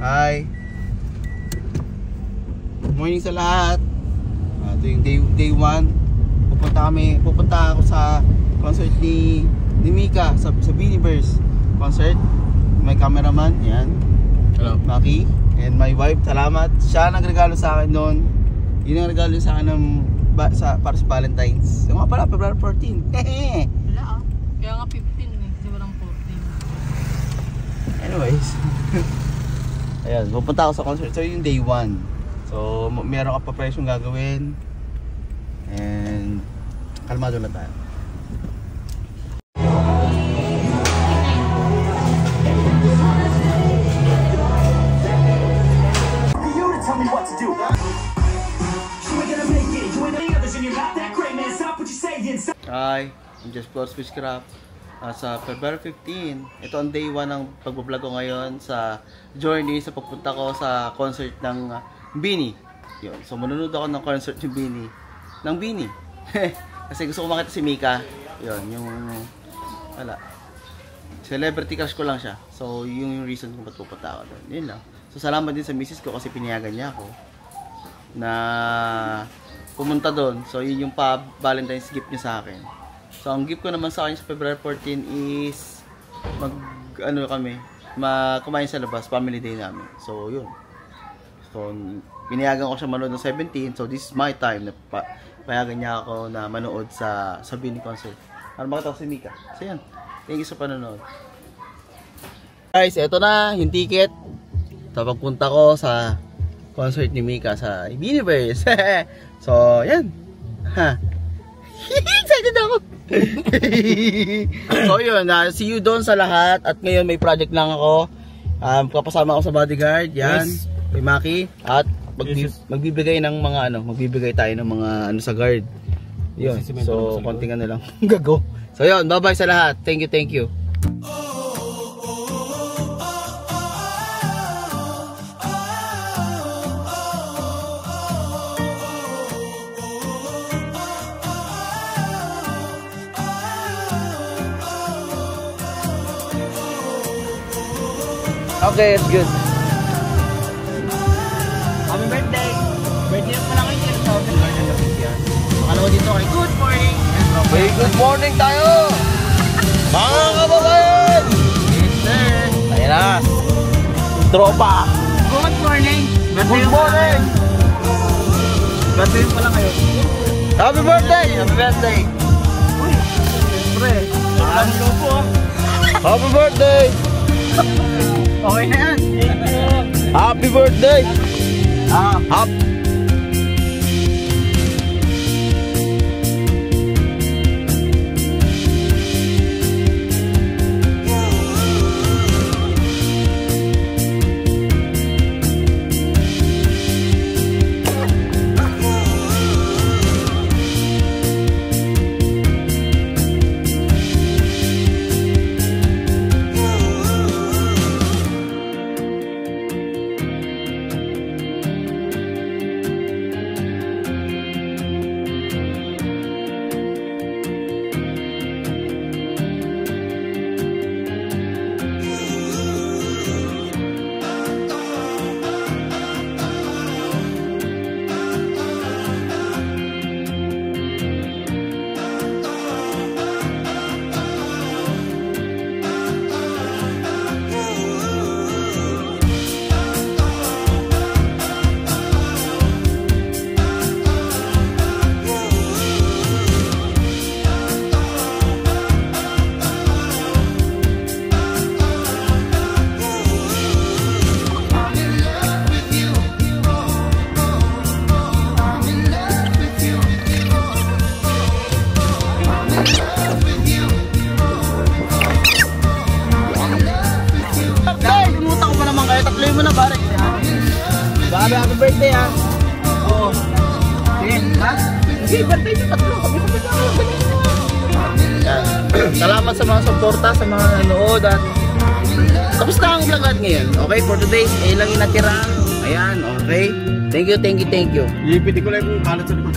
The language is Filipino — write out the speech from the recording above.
Hi. Good morning sa lahat. Ito yung day 1. Pupunta ako sa concert ni Mika sa Beaniverse concert. May cameraman, yan. Hello. Maki. And my wife, salamat. Siya nagregalo sa akin noon. Yun ang regalo sa akin para sa Valentine's. Yung nga pala, February 14. Wala ah. Kaya nga 15 eh. Kasi walang 14. Anyways. Ayan, pupunta ako sa concert. So yung day 1. So meron ka pa presyong gagawin. And kalmado na tayo. Hi, I'm just Floor Switchcraft. Sa February 15, ito ang day 1 ng pagbablog ko ngayon sa journey sa pagpunta ko sa concert ng Beanie. Yun. So manunod ako ng concert ni Beanie. Ng Beanie. Kasi gusto ko makita si Mika. Yun, yung wala. Celebrity crush ko lang siya. So yung reason kung ba't pupunta ako doon. Yun lang. So salamat din sa misis ko kasi pinayagan niya ako na pumunta doon. So yun yung Valentine's gift niya sa akin. So ang gift ko naman sa akin sa February 14 is kumain sa labas, family day namin. So yun. So pinayagan ko siya manood ng 17. So this is my time na payagan niya ako na manood sa Beanie concert. Para makita ko si Mika. So yan. Thank you sa panonood. Guys, eto na yung ticket. So pagpunta ko sa concert ni Mika sa Beaniverse. So yan. Excited ako. So yun, see you doon sa lahat. At ngayon may project lang ako. Kapasama ako sa bodyguard. Yan, yes. Kay Maki. At magbibigay ng mga magbibigay tayo ng mga sa guard. Yun. So konting lang gago. So yun, bye bye sa lahat. Thank you. Okay, it's good. Happy birthday! Birthday na pala kayo. Makalawa dito kay good morning! Hey, good morning tayo! Mga kababayan! Yes, sir! Ayan na! Tropa! Good morning! Good morning! Birthday pala kayo. Happy birthday! Happy birthday! Uy! Siyempre! Happy birthday! Okay na yan. Happy birthday. Happy. Happy birthday ha. Oo. Sige, ha? Sige, birthday niyo tatlo. Salamat sa mga suporta, sa mga nanood at kamusta ang vlog natin ngayon? Okay, for today, lang yung natira. Ayan, okay. Thank you. Ipiti ko lang yung kalat sa likod.